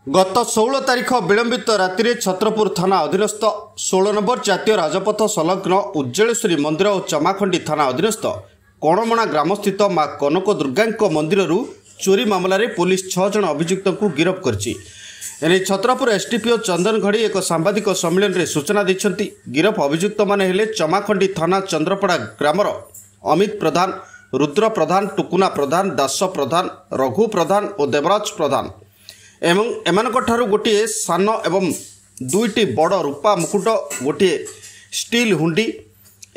गत 16 तारिख विलंबित राति में छत्रपुर थाना अधीनस्थ 16 नंबर जातीय राजपथ संलग्न उज्जलेश्वरी मंदिर और चमाखंडी थाना अधीनस्थ कणमणा ग्रामस्थित मां कनक दुर्गा मंदिर चोरी मामलें पुलिस 6 जन अभियुक्त को गिरफ्त कर छत्रपुर एसडीपीओ चंदन घड़ी एक सांबादिक सम्मेलन में सूचना देते। गिरफ अभियुक्त माने हेले चमाखंडी थाना चंद्रपड़ा ग्रामर अमित प्रधान, रुद्र प्रधान, टुकुना प्रधान, दास प्रधान, रघु प्रधान और देवराज प्रधान एवं एमानकठारु गोटे सान एवं दुईटी बड़ रूपा मुकुट, गोटे स्टील हुंडी,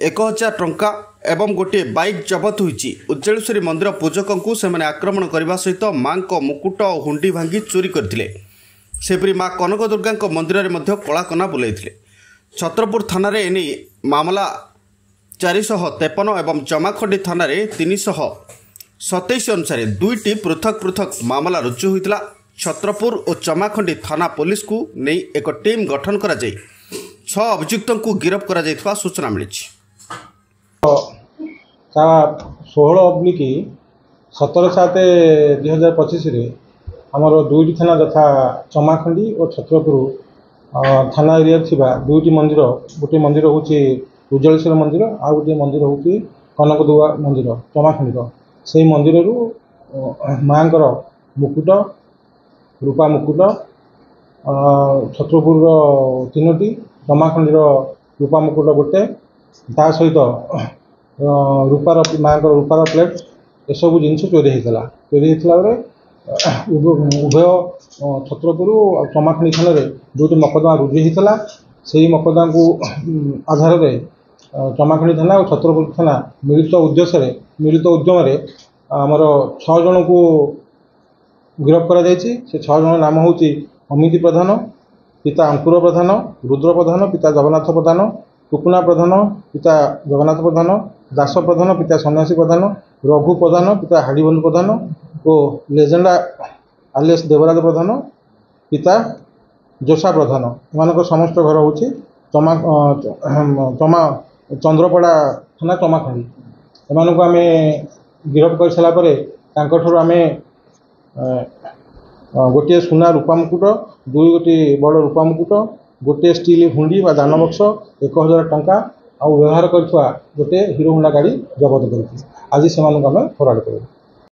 1000 टंका एवं गोटे बाइक जबत होईची। उज्जलेश्वरी मंदिर पूजकों को सेमाने आक्रमण करने सहित मां को मुकुट और हुंडी भांगी चोरी करथिले। सेपरी मां कनक दुर्गा मंदिर में कलाकना बुलाइथिले। छत्रपुर थाना रे एने मामला 453 एवं जमाखंडी थाना रे 327 अनुसार दुईटी पृथक पृथक मामला रुजु होइतिला। छत्रपुर और चमाखंडी थाना पुलिस को नहीं एक टीम गठन करा जाई 6 अभियुक्तों को गिरफ्त करा जायथिबा सूचना मिली। 16/7/2025 आमर दुईटी थाना तथा चमाखंडी और छत्रपुर थाना एरिया थिबा दुईटी मंदिर, गोटे मंदिर हूँ उज्जलेश्वर मंदिर आ गोटे मंदिर हूँ कनक दुर्गा मंदिर चमाखंडी से मंदिर माँ मुकुट, रूपा मुकुट, छत्रपुर 3टी, चमाखंडीर रूपा मुकुट गोटे, ता सहित रूपार माँ रूपार प्लेट एसबू जिनस चोरी होता। चोरी होता बेले उभय छत्रपुर और चमाखंडी थाना दुईटी मकदमा रुजु होता। से मकदमा को आधार में चमाखंडी थाना और छत्रपुर थाना मिलित उद्यम आमर 6 जन को गिरफ्त करा जायछि। से 6 जन नाम हूँ अमित प्रधान, पिता अंकुर प्रधान, रुद्र प्रधान, पिता जगन्नाथ प्रधान, टुकुना प्रधान, पिता जगन्नाथ प्रधान, दास प्रधान, पिता सन्यासी प्रधान, रघु प्रधान, पिता हाड़ीबंधु प्रधान और लेजेंडा आलियास देवराज प्रधान, पिता जोशा प्रधान। एम समस्त घर हूँ चंद्रपड़ा थाना चमाखंडी। एम आम गिरफ्त कर सारापर आम गोटे सुना रूपा मुकुट, दुई गोटे बड़ रूपा मुकुट, गोटे स्टील हुंडी बा दान बक्स, 1000 टंका आ व्यवहार कर गोटे हीरो होंडा गाड़ी जबत कर आज से फराड कर।